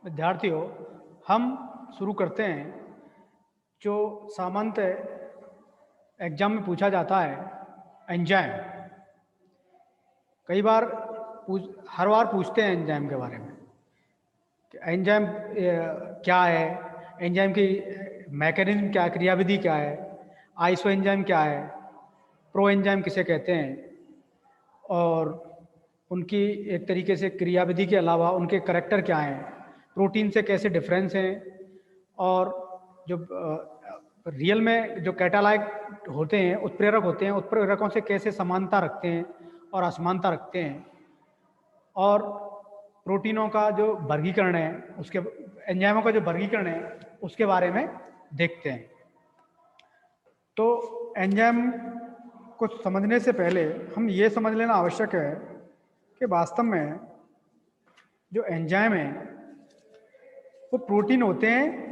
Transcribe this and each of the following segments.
विद्यार्थियों, हम शुरू करते हैं। जो सामान्यतः एग्जाम में पूछा जाता है, एंजाइम। कई बार हर बार पूछते हैं एंजाइम के बारे में कि एंजाइम क्या है, एंजाइम की मैकेनिज्म क्या है, क्रियाविधि क्या है, आइसो एंजाइम क्या है, प्रो एंजाइम किसे कहते हैं, और उनकी एक तरीके से क्रियाविधि के अलावा उनके करैक्टर क्या हैं, प्रोटीन से कैसे डिफरेंस हैं, और जो रियल में जो कैटालाइट होते हैं, उत्प्रेरक होते हैं, उत्प्रेरकों से कैसे समानता रखते हैं और असमानता रखते हैं, और प्रोटीनों का जो वर्गीकरण है, उसके एंजाइमों का जो वर्गीकरण है उसके बारे में देखते हैं। तो एंजाइम को समझने से पहले हम ये समझ लेना आवश्यक है कि वास्तव में जो एंजाइम है वो प्रोटीन होते हैं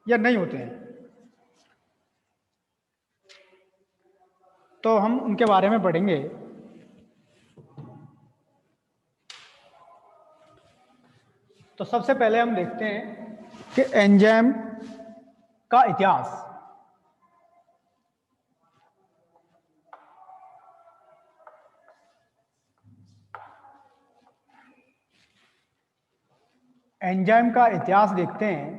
या नहीं होते हैं। तो हम उनके बारे में पढ़ेंगे। तो सबसे पहले हम देखते हैं कि एंजाइम का इतिहास। एंजाइम का इतिहास देखते हैं।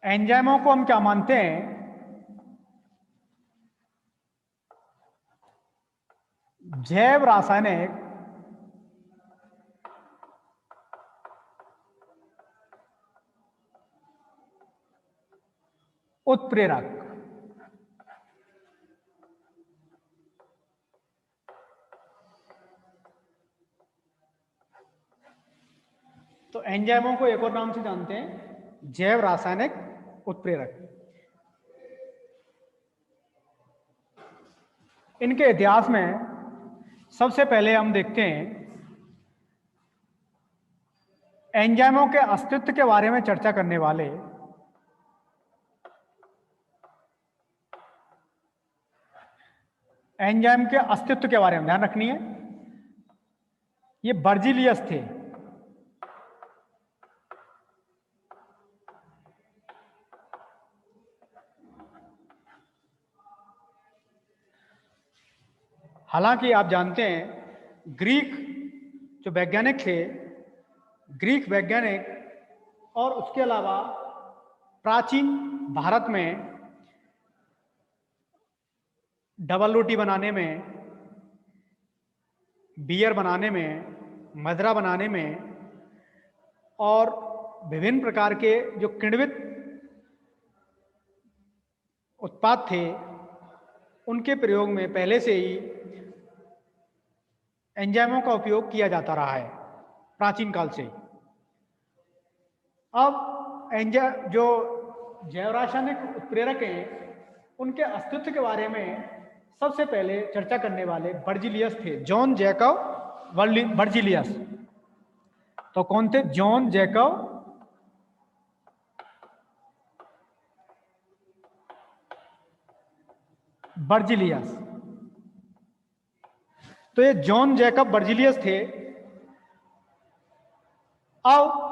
एंजाइमों को हम क्या मानते हैं? जैव रासायनिक उत्प्रेरक। तो एंजाइमों को एक और नाम से जानते हैं, जैव रासायनिक उत्प्रेरक। इनके इतिहास में सबसे पहले हम देखते हैं एंजाइमों के अस्तित्व के बारे में चर्चा करने वाले एंजाइम के अस्तित्व के बारे में ध्यान रखनी है। ये बर्जीलियस थे। हालांकि आप जानते हैं ग्रीक जो वैज्ञानिक थे, ग्रीक वैज्ञानिक और उसके अलावा प्राचीन भारत में डबल रोटी बनाने में, बियर बनाने में, मदरा बनाने में और विभिन्न प्रकार के जो किण्वित उत्पाद थे उनके प्रयोग में पहले से ही एंजाइमों का उपयोग किया जाता रहा है प्राचीन काल से। अब जो जैव रासायनिक उत्प्रेरक हैं उनके अस्तित्व के बारे में सबसे पहले चर्चा करने वाले बर्जीलियस थे, जॉन जैकब बर्जीलियस। तो कौन थे? John Jacob Berzelius. तो ये जॉन जैकब बर्जीलियस थे। अब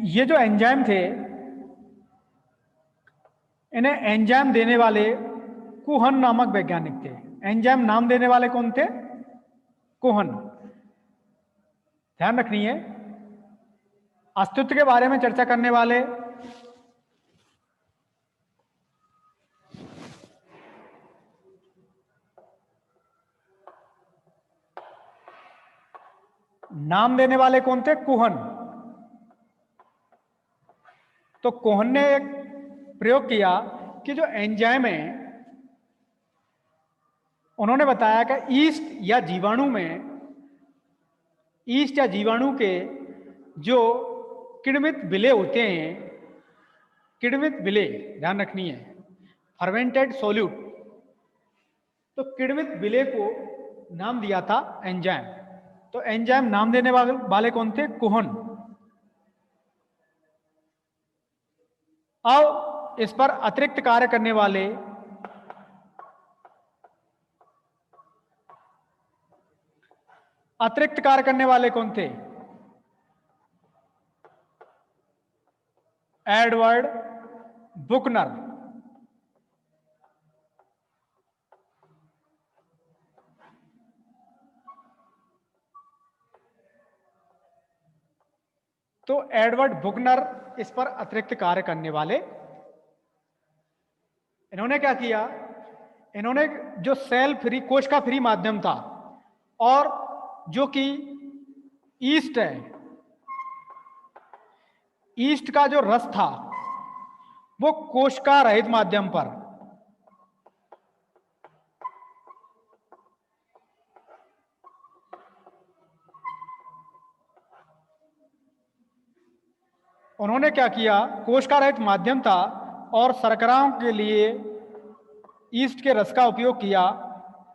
ये जो एंजाइम थे, इन्हें एंजाइम देने वाले कुहन नामक वैज्ञानिक थे। एंजाइम नाम देने वाले कौन थे? कुहन। ध्यान रखनी है। अस्तित्व के बारे में चर्चा करने वाले नाम देने वाले कौन थे? कुहन। तो कुहन ने एक प्रयोग किया कि जो एंजाइम है, उन्होंने बताया कि ईस्ट या जीवाणु के जो किण्वित विलेय होते हैं, किण्वित विलेय ध्यान रखनी है, फर्मेंटेड सोल्यूट। तो किण्वित विलेय को नाम दिया था एंजाइम। तो एंजाइम नाम देने वाले कौन थे? कुहन। अब इस पर अतिरिक्त कार्य करने वाले कौन थे? एडवर्ड बुकनर। तो एडवर्ड बुकनर इस पर अतिरिक्त कार्य करने वाले। इन्होंने क्या किया? इन्होंने जो सेल फ्री, कोशिका फ्री माध्यम था और जो कि ईस्ट है, ईस्ट का जो रस था वो कोशिका रहित माध्यम पर उन्होंने क्या किया? कोशिका रहित माध्यम था और शर्कराओं के लिए ईस्ट के रस का उपयोग किया,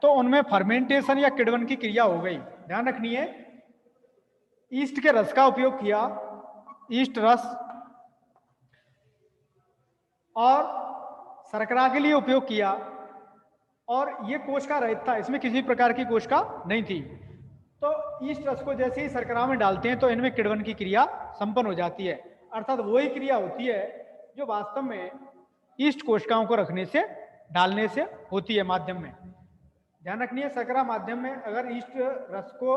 तो उनमें फर्मेंटेशन या किण्वन की क्रिया हो गई। ध्यान रखनी है, ईस्ट के रस का उपयोग किया, ईस्ट रस, और शर्करा के लिए उपयोग किया, और ये कोशिका रहित था, इसमें किसी प्रकार की कोशिका नहीं थी। तो ईस्ट रस को जैसे ही शर्करा में डालते हैं तो इनमें किण्वन की क्रिया संपन्न हो जाती है। अर्थात वही क्रिया होती है जो वास्तव में ईस्ट कोशिकाओं को रखने से, डालने से होती है माध्यम में। ध्यान रखनी है, शर्करा माध्यम में अगर ईस्ट रस को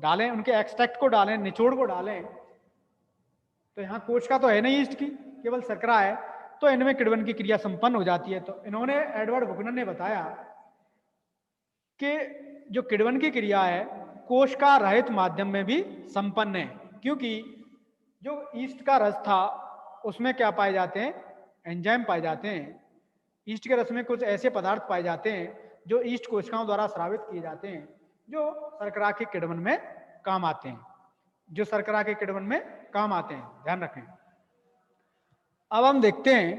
डालें, उनके एक्सट्रैक्ट को डालें, निचोड़ को डालें, तो यहाँ कोशिका तो है नहीं ईस्ट की, केवल शर्करा है, तो इनमें किण्वन की क्रिया संपन्न हो जाती है। तो इन्होंने, एडवर्ड बुकनर ने बताया कि जो किण्वन की क्रिया है कोशिका रहित माध्यम में भी संपन्न है, क्योंकि जो ईस्ट का रस था उसमें क्या पाए जाते हैं? एंजाइम पाए जाते हैं। ईस्ट के रस में कुछ ऐसे पदार्थ पाए जाते हैं जो ईस्ट कोशिकाओं द्वारा स्रावित किए जाते हैं, जो शर्करा के किण्वन में काम आते हैं, जो शर्करा के किण्वन में काम आते हैं। ध्यान रखें। अब हम देखते हैं,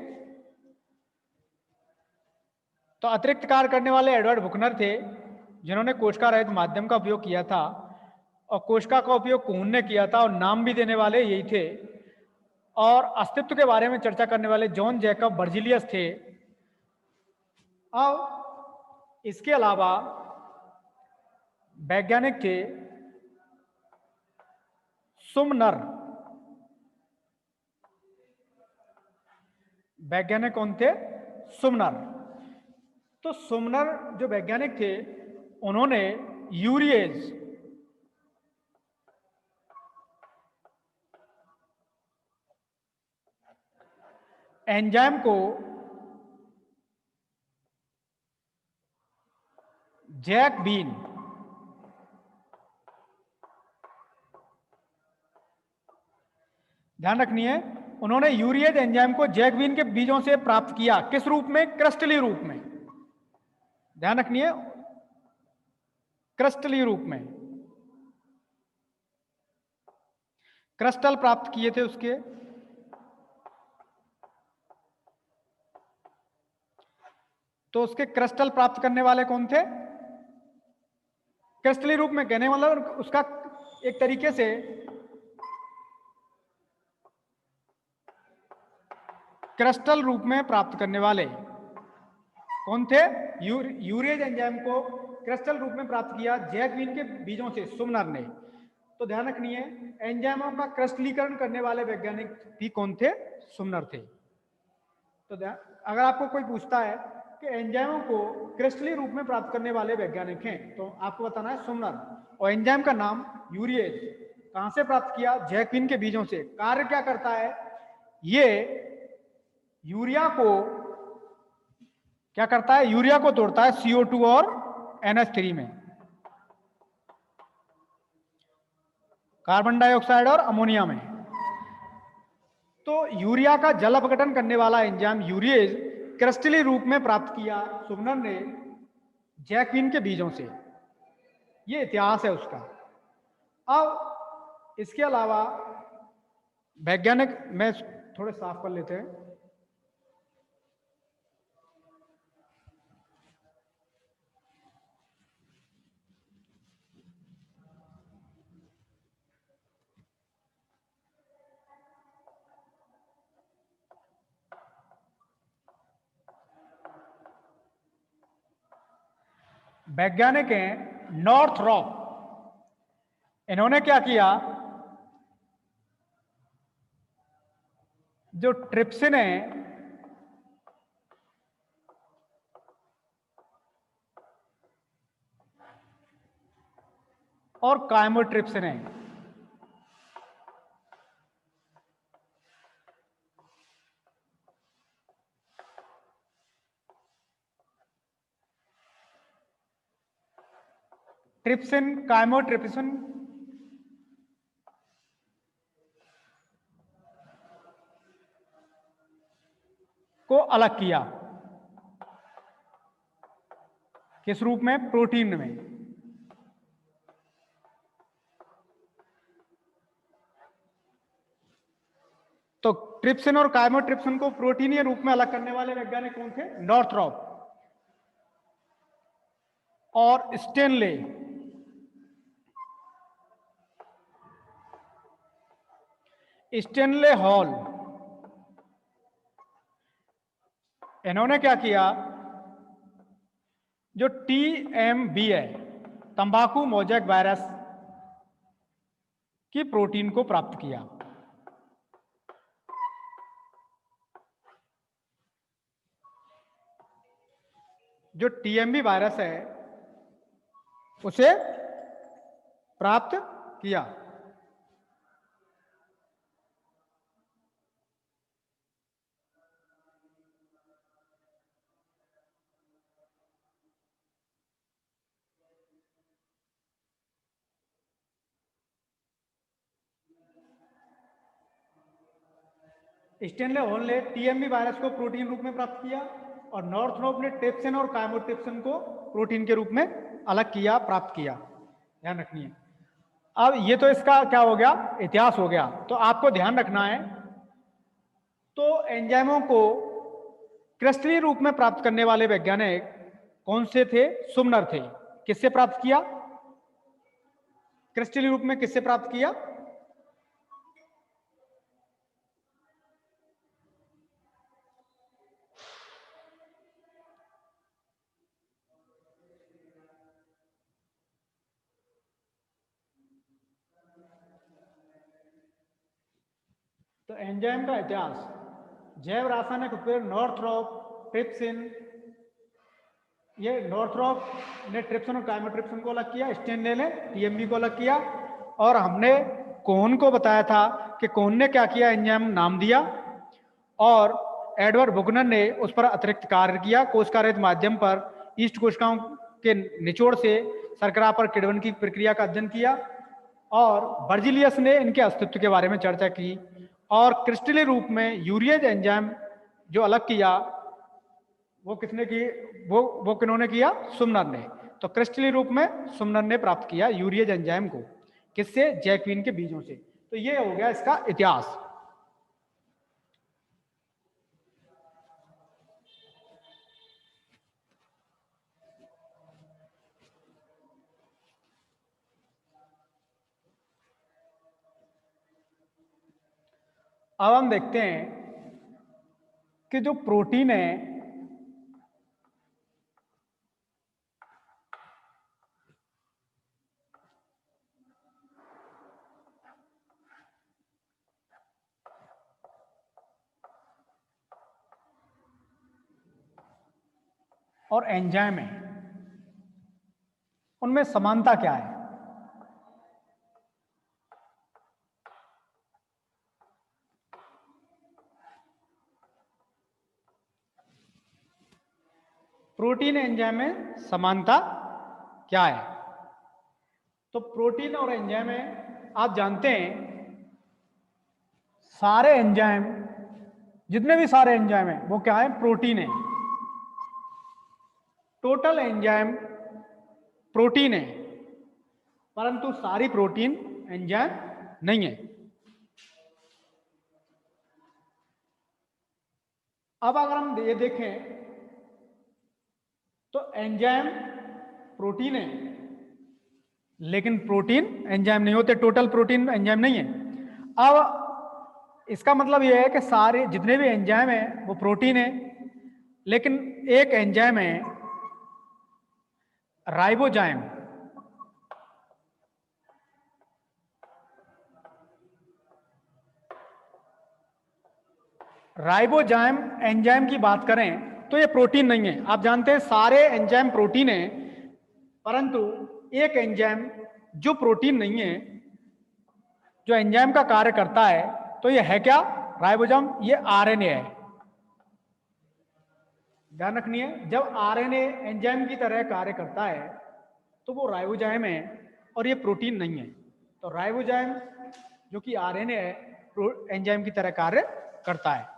तो अतिरिक्त कार्य करने वाले एडवर्ड बुकनर थे जिन्होंने कोशिका रहित माध्यम का उपयोग किया था, और कोशिका का उपयोग कून ने किया था, और नाम भी देने वाले यही थे, और अस्तित्व के बारे में चर्चा करने वाले जॉन जैकब बर्जीलियस थे। अब इसके अलावा वैज्ञानिक थे सुमनर। वैज्ञानिक कौन थे? सुमनर। तो सुमनर जो वैज्ञानिक थे उन्होंने यूरिएज एंजाइम को जैक बीन, ध्यान रखनी है, उन्होंने यूरिएज एंजाइम को जैक बीन के बीजों से प्राप्त किया। किस रूप में? क्रिस्टलीय रूप में। ध्यान रखनी है, क्रिस्टलीय रूप में क्रिस्टल प्राप्त किए थे उसके। तो उसके क्रिस्टल प्राप्त करने वाले कौन थे? क्रिस्टलीय रूप में कहने मतलब उसका एक तरीके से क्रिस्टल रूप में प्राप्त करने वाले कौन थे? यूरिएज एंजाइम को क्रिस्टल रूप में प्राप्त किया जैकबीन के बीजों से सुमनर ने। तो ध्यान रखनी है, एंजाइमों का क्रिस्टलीकरण करने वाले वैज्ञानिक भी कौन थे? सुमनर थे। तो अगर आपको कोई पूछता है कि एंजाइमों को क्रिस्टलीय रूप में प्राप्त करने वाले वैज्ञानिक हैं, तो आपको बताना है सुमनर। और एंजाइम का नाम यूरिएज। कहां से प्राप्त किया? जैकबीन के बीजों से। कार्य क्या करता है? ये यूरिया को क्या करता है? यूरिया को तोड़ता है CO2 और NH3 में, कार्बन डाइऑक्साइड और अमोनिया में। तो यूरिया का जल अपघटन करने वाला एंजाइम यूरिएज क्रिस्टलीय रूप में प्राप्त किया सुमनर ने जैकबीन के बीजों से। ये इतिहास है उसका। अब इसके अलावा वैज्ञानिक, में थोड़े साफ कर लेते हैं। वैज्ञानिक हैं नॉर्थरॉप, इन्होंने क्या किया, जो ट्रिप्सिन है और काइमोट्रिप्सिन है, ट्रिप्सिन काइमोट्रिप्सिन को अलग किया, किस रूप में, प्रोटीन में। तो ट्रिप्सिन और काइमोट्रिप्सिन को प्रोटीनीय रूप में अलग करने वाले वैज्ञानिक कौन थे, नॉर्थरॉप और स्टेनले। स्टेनले हॉल, इन्होंने क्या किया, जो TMV है, तंबाकू मोजैक वायरस की प्रोटीन को प्राप्त किया। जो TMV वायरस है उसे प्राप्त किया। स्टेनले हॉल ने TMV वायरस को प्रोटीन रूप में प्राप्त किया और नॉर्थरॉप ने ट्रिप्सिन और काइमोट्रिप्सिन को प्रोटीन के रूप में अलग किया, प्राप्त किया। ध्यान रखनी है। अब ये तो इसका क्या हो गया, इतिहास हो गया। तो आपको ध्यान रखना है, तो एंजाइमों को क्रिस्टलीय रूप में प्राप्त करने वाले वैज्ञानिक कौन से थे, सुमनर थे। किससे प्राप्त किया, क्रिस्टलीय रूप में किससे प्राप्त किया, तो एंजाइम का इतिहास, जैव रासायनिक उपयोग, नॉर्थरॉप, ट्रिप्सिन, ये नॉर्थरॉप ने ट्रिप्सिन और काइमोट्रिप्सिन को अलग किया, स्टेनले ने TMV को अलग किया, और हमने कोहन को बताया था कि कोहन ने क्या किया, एंजाइम नाम दिया, और एडवर्ड बुकनर ने उस पर अतिरिक्त कार्य किया, कोशिकारहित माध्यम पर ईस्ट कोशिकाओं के निचोड़ से शर्करा पर किण्वन की प्रक्रिया का अध्ययन किया, और बर्जिलियस ने इनके अस्तित्व के बारे में चर्चा की, और क्रिस्टलीय रूप में यूरियज एंजाइम जो अलग किया वो किसने की, वो किन्होंने किया, सुमनर ने। तो क्रिस्टलीय रूप में सुमनर ने प्राप्त किया यूरियज एंजाइम को, किससे, जैक्विन के बीजों से। तो ये हो गया इसका इतिहास। अब हम देखते हैं कि जो प्रोटीन है और एंजाइम है, उनमें समानता क्या है। प्रोटीन एंजाइम में समानता क्या है। तो प्रोटीन और एंजाइम में आप जानते हैं, सारे एंजाइम, जितने भी सारे एंजाइम हैं वो क्या है, प्रोटीन है। टोटल एंजाइम प्रोटीन है, परंतु सारी प्रोटीन एंजाइम नहीं है। अब अगर हम ये देखें तो एंजाइम प्रोटीन है, लेकिन प्रोटीन एंजाइम नहीं होते, टोटल प्रोटीन एंजाइम नहीं है। अब इसका मतलब यह है कि सारे जितने भी एंजाइम हैं वो प्रोटीन है, लेकिन एक एंजाइम है राइबोजाइम राइबोजाइम एंजाइम की बात करें तो ये प्रोटीन नहीं है। आप जानते हैं सारे एंजाइम प्रोटीन है, परंतु एक एंजाइम जो प्रोटीन नहीं है, जो एंजाइम का कार्य करता है, तो ये है क्या? राइबोजाइम। ये आरएनए है। ध्यान रखनी है, जब आरएनए एंजाइम की तरह कार्य करता है तो वो राइबोजाइम है और ये प्रोटीन नहीं है। तो राइबोजाइम जो कि आरएनए है, एंजाइम की तरह कार्य करता है।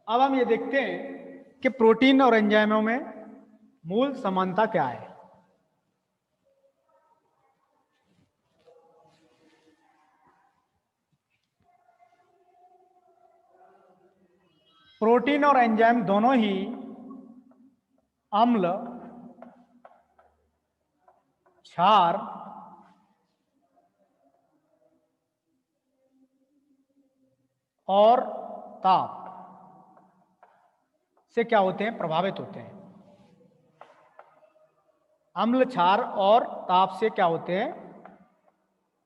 अब हम ये देखते हैं कि प्रोटीन और एंजाइमों में मूल समानता क्या है। प्रोटीन और एंजाइम दोनों ही अम्ल, क्षार और ताप से क्या होते हैं? प्रभावित होते हैं। अम्ल, क्षार और ताप से क्या होते हैं?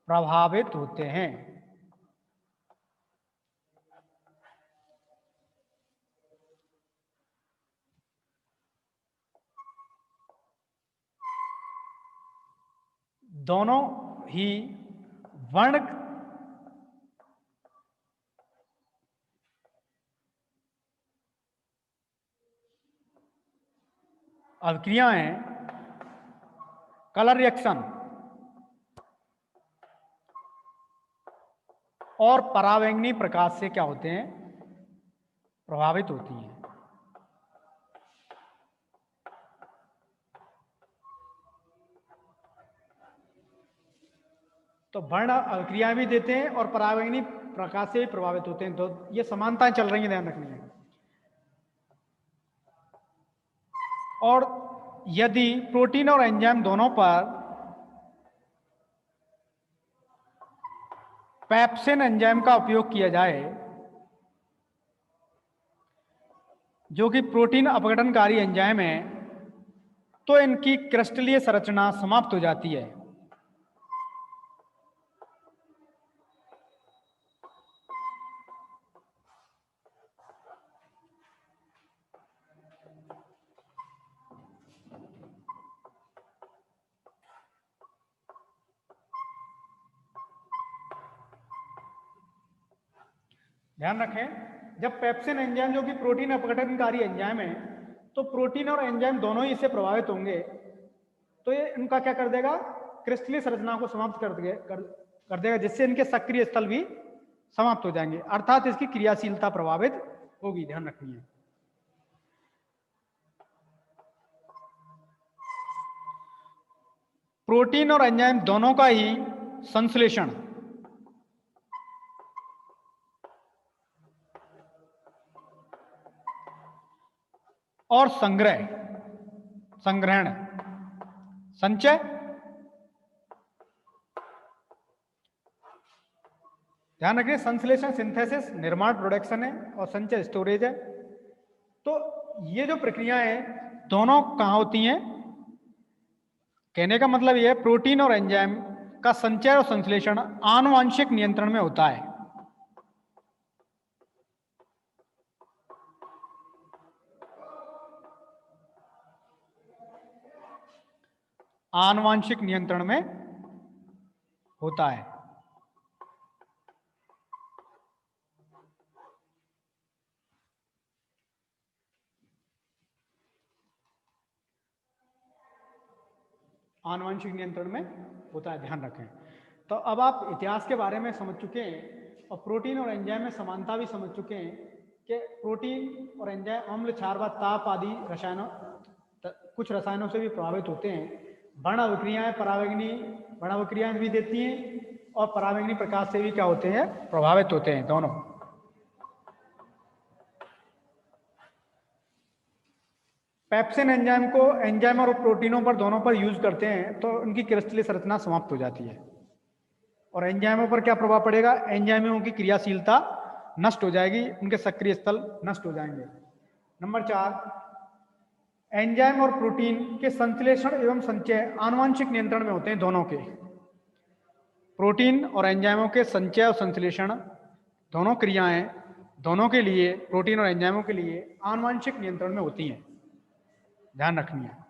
प्रभावित होते हैं। दोनों ही वर्ण अभिक्रियाएं, कलर रिएक्शन और परावैंगनी प्रकाश से क्या होते हैं? प्रभावित होती हैं। तो वर्ण अभिक्रियाएं भी देते हैं और परावैंगनी प्रकाश से भी प्रभावित होते हैं। तो ये समानताएं चल रही है, ध्यान रखनी है। और यदि प्रोटीन और एंजाइम दोनों पर पेप्सिन एंजाइम का उपयोग किया जाए, जो कि प्रोटीन अपघटनकारी एंजाइम है, तो इनकी क्रिस्टलीय संरचना समाप्त हो जाती है। ध्यान रखें, जब पेप्सिन एंजाइम जो कि प्रोटीन अपघटनकारी एंजाइम है, तो प्रोटीन और एंजाइम दोनों ही इससे प्रभावित होंगे, तो ये इनका क्या कर देगा? क्रिस्टलीय संरचना को समाप्त कर देगा, जिससे इनके सक्रिय स्थल भी समाप्त हो जाएंगे, अर्थात इसकी क्रियाशीलता प्रभावित होगी। ध्यान रखनी है। प्रोटीन और एंजाइम दोनों का ही संश्लेषण और संग्रहण, संचय, ध्यान रखिए, संश्लेषण सिंथेसिस निर्माण प्रोडक्शन है और संचय स्टोरेज है। तो ये जो प्रक्रियाएं हैं दोनों कहां होती हैं? कहने का मतलब यह है, प्रोटीन और एंजाइम का संचय और संश्लेषण आनुवांशिक नियंत्रण में होता है। आनुवांशिक नियंत्रण में होता है। आनुवंशिक नियंत्रण में होता है, ध्यान रखें। तो अब आप इतिहास के बारे में समझ चुके हैं और प्रोटीन और एंजाइम में समानता भी समझ चुके हैं कि प्रोटीन और एंजाइम अम्ल, क्षार व ताप आदि कुछ रसायनों से भी प्रभावित होते हैं। वर्ण अभिक्रियाएं वर्ण अभिक्रियाएं भी देती हैं और परावैंगनी प्रकाश से भी क्या होते हैं? प्रभावित होते हैं दोनों। पेप्सिन एंजाइम को एंजाइम और प्रोटीनों पर दोनों पर यूज करते हैं तो उनकी क्रिस्टलीय संरचना समाप्त हो जाती है। और एंजाइमों पर क्या प्रभाव पड़ेगा? एंजाइमों की क्रियाशीलता नष्ट हो जाएगी, उनके सक्रिय स्थल नष्ट हो जाएंगे। नंबर 4, एंजाइम और प्रोटीन के संश्लेषण एवं संचय आनुवांशिक नियंत्रण में होते हैं दोनों के। प्रोटीन और एंजाइमों के संचय और संश्लेषण दोनों क्रियाएं दोनों के लिए, प्रोटीन और एंजाइमों के लिए आनुवांशिक नियंत्रण में होती हैं, ध्यान रखनी है।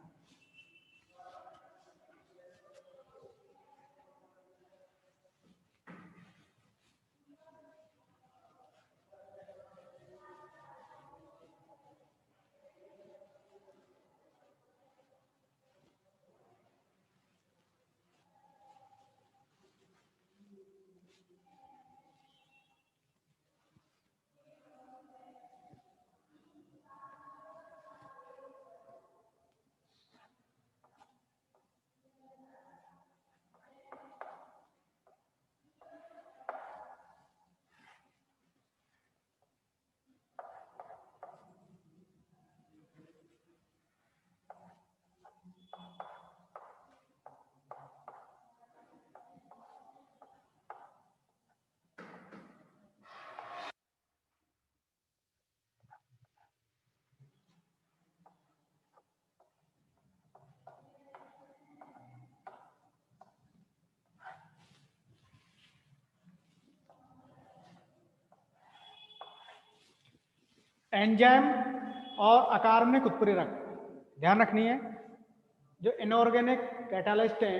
एंजाइम और अकार्बनिक उत्प्रेरक, ध्यान रखनी है। जो इनऑर्गेनिक कैटालिस्ट हैं,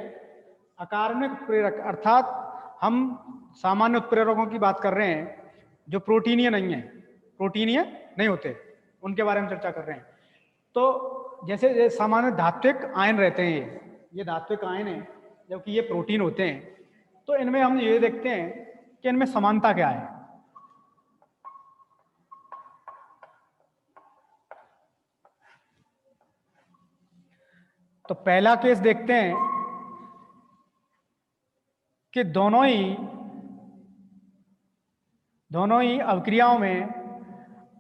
अकार्बनिक उत्प्रेरक अर्थात हम सामान्य उत्प्रेरकों की बात कर रहे हैं जो प्रोटीनीय नहीं है, प्रोटीनीय नहीं होते, उनके बारे में चर्चा कर रहे हैं। तो जैसे सामान्य धात्विक आयन रहते हैं, ये धात्विक आयन है जबकि ये प्रोटीन होते हैं। तो इनमें हम ये देखते हैं कि इनमें समानता क्या है। तो पहला केस देखते हैं कि दोनों ही अवक्रियाओं में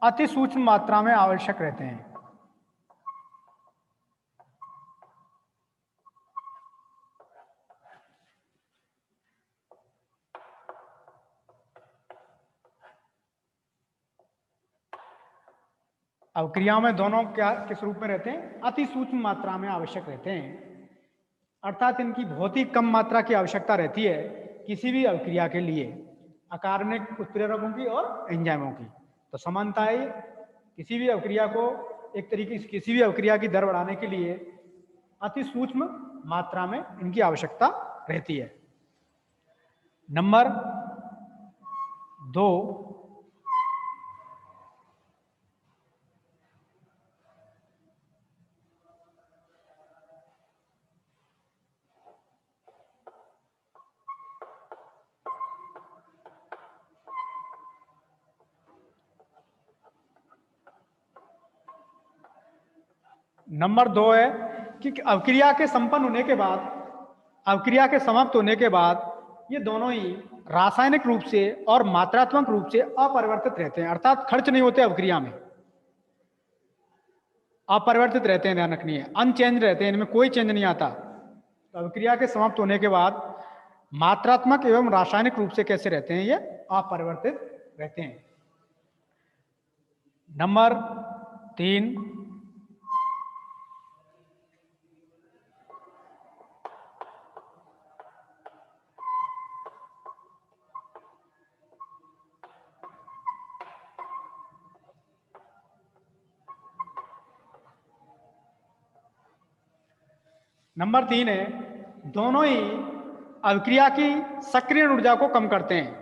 अति सूक्ष्म मात्रा में आवश्यक रहते हैं। अवक्रियाओं में दोनों क्या किस रूप में रहते हैं? अति सूक्ष्म मात्रा में आवश्यक रहते हैं, अर्थात इनकी बहुत ही कम मात्रा की आवश्यकता रहती है किसी भी अवक्रिया के लिए, अकार्बनिक उत्प्रेरकों की और एंजाइमों की। तो समानता है, किसी भी अवक्रिया को एक तरीके से किसी भी अवक्रिया की दर बढ़ाने के लिए अति सूक्ष्म मात्रा में इनकी आवश्यकता रहती है। नंबर 2, नंबर 2 है कि अवक्रिया के संपन्न होने के बाद, अवक्रिया के समाप्त होने के बाद ये दोनों ही रासायनिक रूप से और मात्रात्मक रूप से अपरिवर्तित रहते हैं, अर्थात खर्च नहीं होते अवक्रिया में, अपरिवर्तित रहते हैं, ध्यान रखनी है, अनचेंज रहते हैं, इनमें कोई चेंज नहीं आता। तो अवक्रिया के समाप्त होने के बाद मात्रात्मक एवं रासायनिक रूप से कैसे रहते हैं? ये अपरिवर्तित रहते हैं। नंबर 3, नंबर 3 है दोनों ही अवक्रिया की सक्रिय ऊर्जा को कम करते हैं,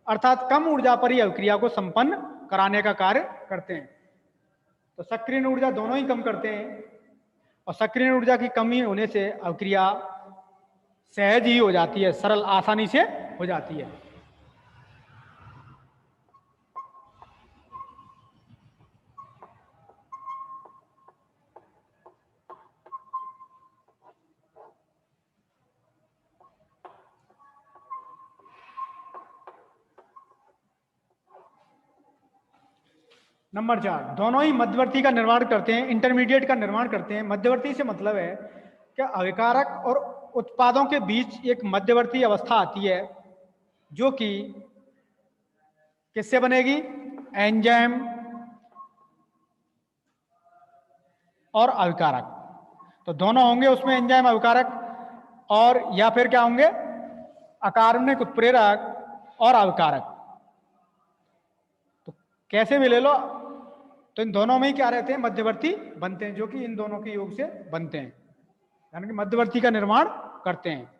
अर्थात कम ऊर्जा पर ही अवक्रिया को संपन्न कराने का कार्य करते हैं। तो सक्रिय ऊर्जा दोनों ही कम करते हैं, और सक्रिय ऊर्जा की कमी होने से अवक्रिया सहज ही हो जाती है, सरल आसानी से हो जाती है। नंबर 4, दोनों ही मध्यवर्ती का निर्माण करते हैं, इंटरमीडिएट का निर्माण करते हैं। मध्यवर्ती से मतलब है कि अभिकारक और उत्पादों के बीच एक मध्यवर्ती अवस्था आती है जो कि किससे बनेगी? एंजाइम और अविकारक। तो दोनों होंगे उसमें एंजाइम, अविकारक और या फिर क्या होंगे, अकार्बनिक उत्प्रेरक और अविकारक। तो कैसे भी ले लो, तो इन दोनों में ही क्या रहते हैं, मध्यवर्ती बनते हैं, जो कि इन दोनों के योग से बनते हैं, यानी कि मध्यवर्ती का निर्माण करते हैं।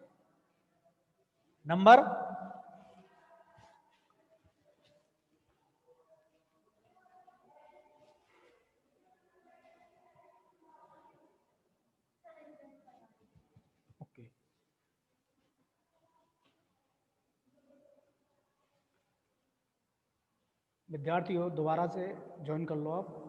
नंबर ओके, विद्यार्थियों दोबारा से ज्वाइन कर लो आप।